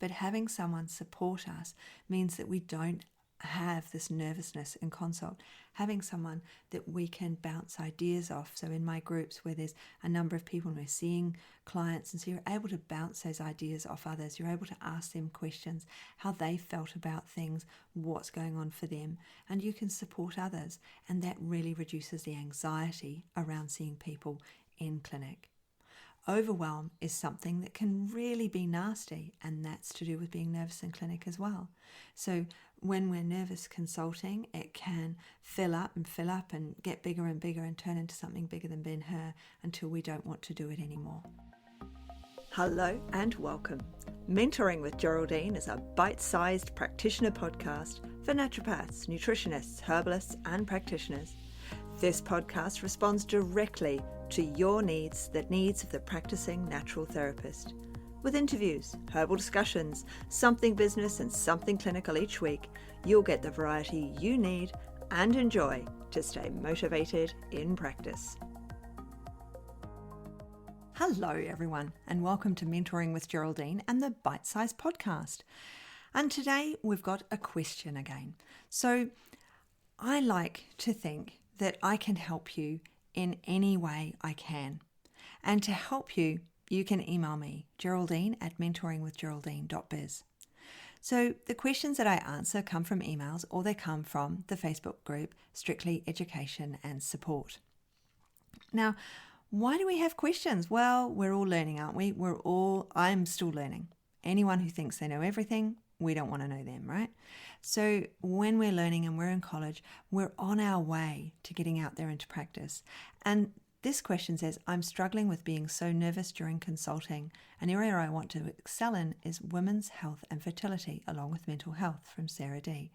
But having someone support us means that we don't have this nervousness in consult. Having someone that we can bounce ideas off. So in my groups where there's a number of people and we're seeing clients, and so you're able to bounce those ideas off others. You're able to ask them questions, how they felt about things, what's going on for them, and you can support others. And that really reduces the anxiety around seeing people in clinic. Overwhelm is something that can really be nasty, and that's to do with being nervous in clinic as well. So when we're nervous consulting, it can fill up and get bigger and bigger and turn into something bigger than Ben-Hur until we don't want to do it anymore. Hello and welcome. Mentoring with Geraldine is a bite-sized practitioner podcast for naturopaths, nutritionists, herbalists, and practitioners. This podcast responds directly to your needs, the needs of the practicing natural therapist. With interviews, herbal discussions, something business and something clinical each week, you'll get the variety you need and enjoy to stay motivated in practice. Hello everyone, and welcome to Mentoring with Geraldine and the Bite Size Podcast. And today we've got a question again. So I like to think that I can help you in any way I can. And to help you, you can email me, geraldine@mentoringwithgeraldine.biz. So the questions that I answer come from emails, or they come from the Facebook group, Strictly Education and Support. Now, why do we have questions? Well, we're all learning, aren't we? I'm still learning. Anyone who thinks they know everything, we don't want to know them, right? So when we're learning and we're in college, we're on our way to getting out there into practice. And this question says, I'm struggling with being so nervous during consulting. An area I want to excel in is women's health and fertility, along with mental health, from Sarah D.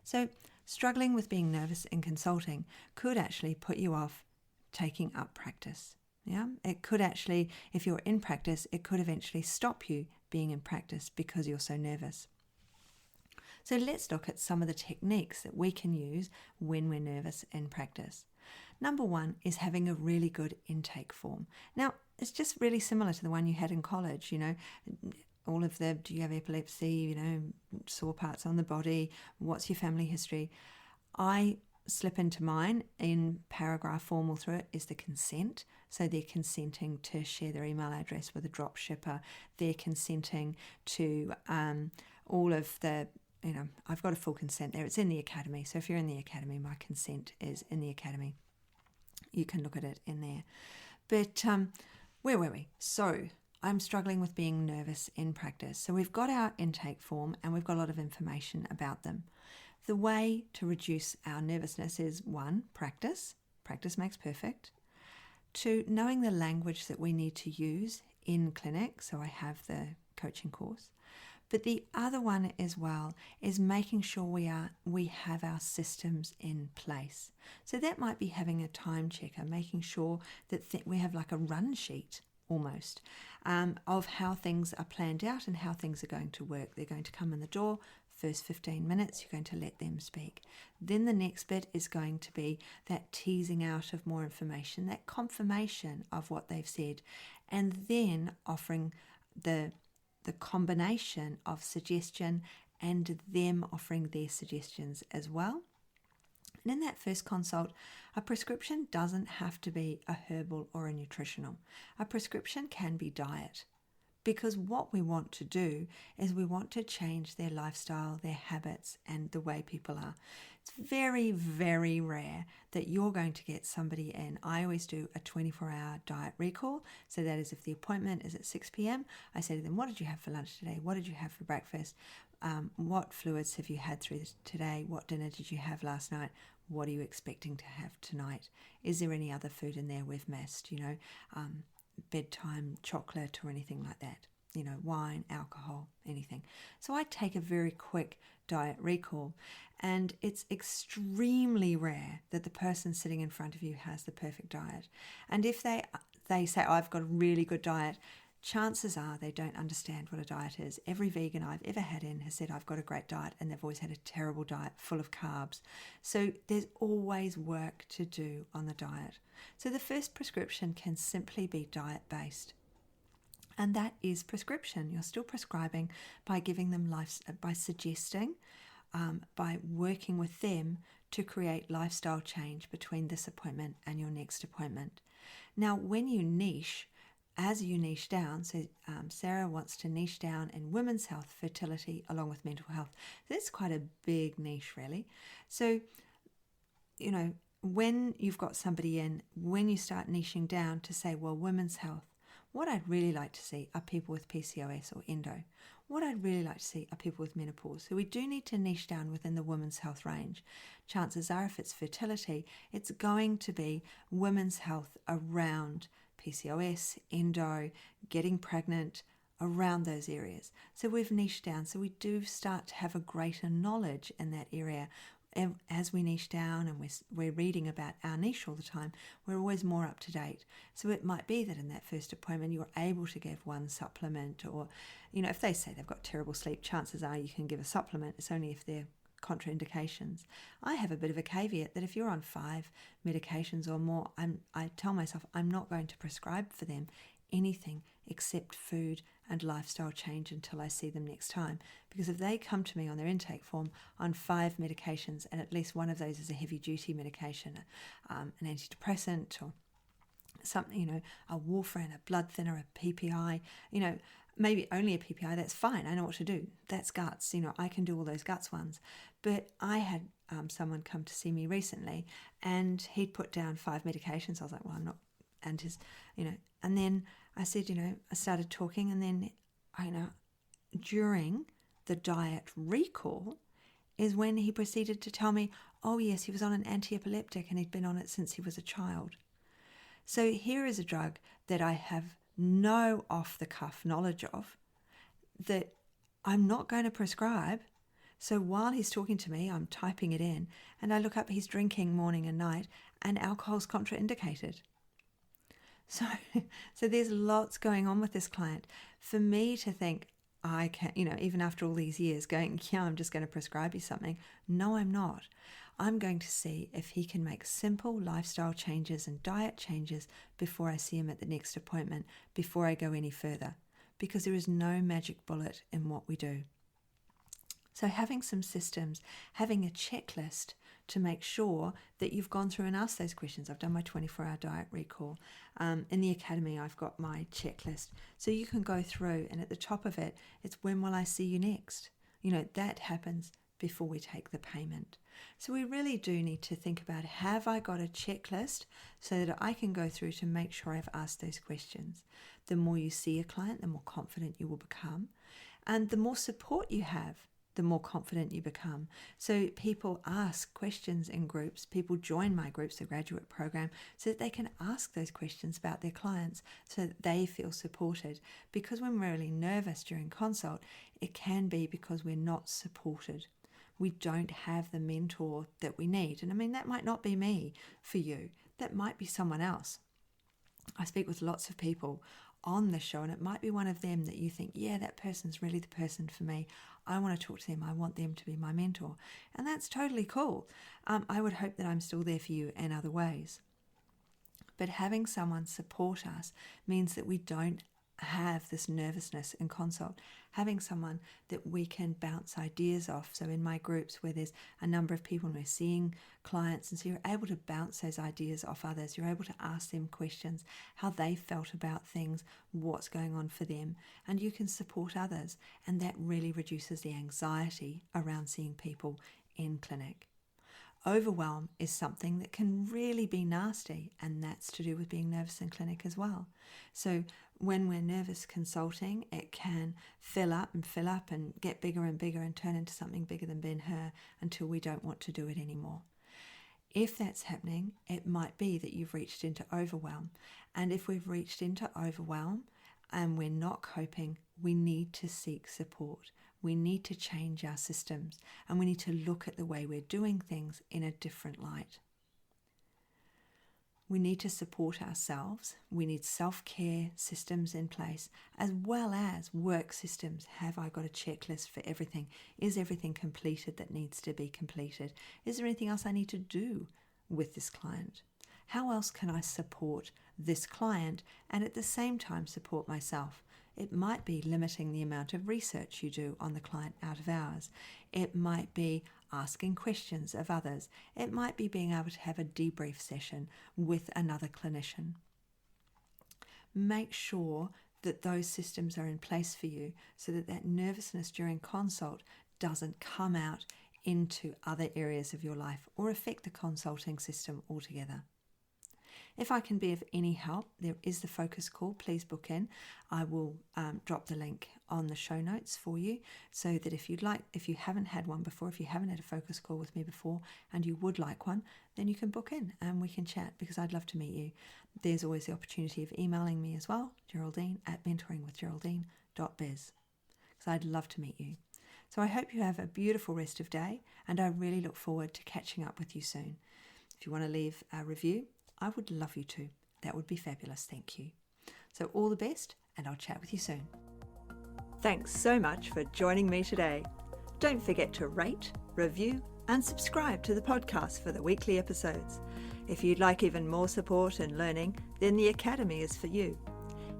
So struggling with being nervous in consulting could actually put you off taking up practice. Yeah, it could actually, if you're in practice, it could eventually stop you being in practice because you're so nervous. So let's look at some of the techniques that we can use when we're nervous in practice. Number one is having a really good intake form. Now, it's just really similar to the one you had in college, all of the, do you have epilepsy, sore parts on the body, what's your family history? I slip into mine in paragraph form all through it is the consent. So they're consenting to share their email address with a drop shipper. They're consenting to all of the, I've got a full consent there. It's in the academy. So if you're in the academy, my consent is in the academy. You can look at it in there. But where were we? So I'm struggling with being nervous in practice. So we've got our intake form and we've got a lot of information about them. The way to reduce our nervousness is 1, practice. Practice makes perfect. 2, knowing the language that we need to use in clinic. So I have the coaching course. But the other one as well is making sure we have our systems in place. So that might be having a time checker, making sure that we have like a run sheet almost of how things are planned out and how things are going to work. They're going to come in the door. First 15 minutes, you're going to let them speak. Then the next bit is going to be that teasing out of more information, that confirmation of what they've said, and then offering the combination of suggestion and them offering their suggestions as well. And in that first consult, a prescription doesn't have to be a herbal or a nutritional. A prescription can be diet. Because what we want to do is we want to change their lifestyle, their habits, and the way people are. It's very, very rare that you're going to get somebody in. I always do a 24-hour diet recall. So that is if the appointment is at 6 p.m., I say to them, what did you have for lunch today? What did you have for breakfast? What fluids have you had through today? What dinner did you have last night? What are you expecting to have tonight? Is there any other food in there we've missed? Bedtime chocolate or anything like that, wine, alcohol, anything. So I take a very quick diet recall, and it's extremely rare that the person sitting in front of you has the perfect diet. And if they say, I've got a really good diet, chances are they don't understand what a diet is. Every vegan I've ever had in has said, I've got a great diet, and they've always had a terrible diet full of carbs. So there's always work to do on the diet. So the first prescription can simply be diet-based. And that is prescription. You're still prescribing by giving them by suggesting, by working with them to create lifestyle change between this appointment and your next appointment. Now, when you niche, as you niche down, so Sarah wants to niche down in women's health, fertility, along with mental health. That's quite a big niche, really. So, when you've got somebody in, when you start niching down to say, well, women's health, what I'd really like to see are people with PCOS or endo. What I'd really like to see are people with menopause. So we do need to niche down within the women's health range. Chances are, if it's fertility, it's going to be women's health around PCOS, endo, getting pregnant, around those areas. So we've niched down. So we do start to have a greater knowledge in that area. As we niche down and we're reading about our niche all the time, we're always more up to date. So it might be that in that first appointment you're able to give one supplement, or if they say they've got terrible sleep, chances are you can give a supplement. It's only if they're contraindications. I have a bit of a caveat that if you're on 5 medications or more, I tell myself I'm not going to prescribe for them anything except food and lifestyle change until I see them next time. Because if they come to me on their intake form on 5 medications, and at least one of those is a heavy duty medication, an antidepressant or something, a warfarin, a blood thinner, a PPI, maybe only a PPI, that's fine. I know what to do. That's guts. I can do all those guts ones. But I had someone come to see me recently, and he'd put down 5 medications. I was like, well, I'm not, and and then I said, I started talking, and then, during the diet recall is when he proceeded to tell me, oh yes, he was on an anti-epileptic and he'd been on it since he was a child. So here is a drug that I have no off-the-cuff knowledge of, that I'm not going to prescribe. So while he's talking to me, I'm typing it in, and I look up, he's drinking morning and night, and alcohol's contraindicated. So there's lots going on with this client. For me to think, I can, even after all these years going, yeah, I'm just going to prescribe you something. No, I'm not. I'm going to see if he can make simple lifestyle changes and diet changes before I see him at the next appointment, before I go any further, because there is no magic bullet in what we do. So having some systems, having a checklist to make sure that you've gone through and asked those questions. I've done my 24-hour diet recall. In the academy, I've got my checklist. So you can go through, and at the top of it, it's when will I see you next? That happens before we take the payment. So we really do need to think about, have I got a checklist so that I can go through to make sure I've asked those questions? The more you see a client, the more confident you will become. And the more support you have, the more confident you become. So people ask questions in groups. People join my groups, the graduate program, so that they can ask those questions about their clients so that they feel supported. Because when we're really nervous during consult, it can be because we're not supported. We don't have the mentor that we need. And that might not be me for you. That might be someone else. I speak with lots of people on the show, and it might be one of them that you think, yeah, that person's really the person for me. I want to talk to them. I want them to be my mentor. And that's totally cool. I would hope that I'm still there for you in other ways. But having someone support us means that we don't have this nervousness in consult. Having someone that we can bounce ideas off. So in my groups where there's a number of people and we're seeing clients, and so you're able to bounce those ideas off others. You're able to ask them questions, how they felt about things, what's going on for them, and you can support others. And that really reduces the anxiety around seeing people in clinic. Overwhelm is something that can really be nasty, and that's to do with being nervous in clinic as well. So when we're nervous consulting, it can fill up and get bigger and bigger and turn into something bigger than Ben-Hur until we don't want to do it anymore. If that's happening, it might be that you've reached into overwhelm. And if we've reached into overwhelm and we're not coping, we need to seek support. We need to change our systems, and we need to look at the way we're doing things in a different light. We need to support ourselves. We need self-care systems in place, as well as work systems. Have I got a checklist for everything? Is everything completed that needs to be completed? Is there anything else I need to do with this client? How else can I support this client and at the same time support myself? It might be limiting the amount of research you do on the client out of hours. It might be asking questions of others. It might be being able to have a debrief session with another clinician. Make sure that those systems are in place for you so that that nervousness during consult doesn't come out into other areas of your life or affect the consulting system altogether. If I can be of any help, there is the focus call. Please book in. I will drop the link on the show notes for you so that if you haven't had one before, if you haven't had a focus call with me before and you would like one, then you can book in and we can chat because I'd love to meet you. There's always the opportunity of emailing me as well, Geraldine at mentoringwithgeraldine.biz, because I'd love to meet you. So I hope you have a beautiful rest of day and I really look forward to catching up with you soon. If you want to leave a review, I would love you to. That would be fabulous. Thank you. So all the best and I'll chat with you soon. Thanks so much for joining me today. Don't forget to rate, review and subscribe to the podcast for the weekly episodes. If you'd like even more support and learning, then the Academy is for you.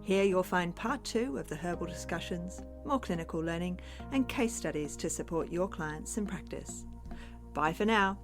Here you'll find part 2 of the herbal discussions, more clinical learning and case studies to support your clients in practice. Bye for now.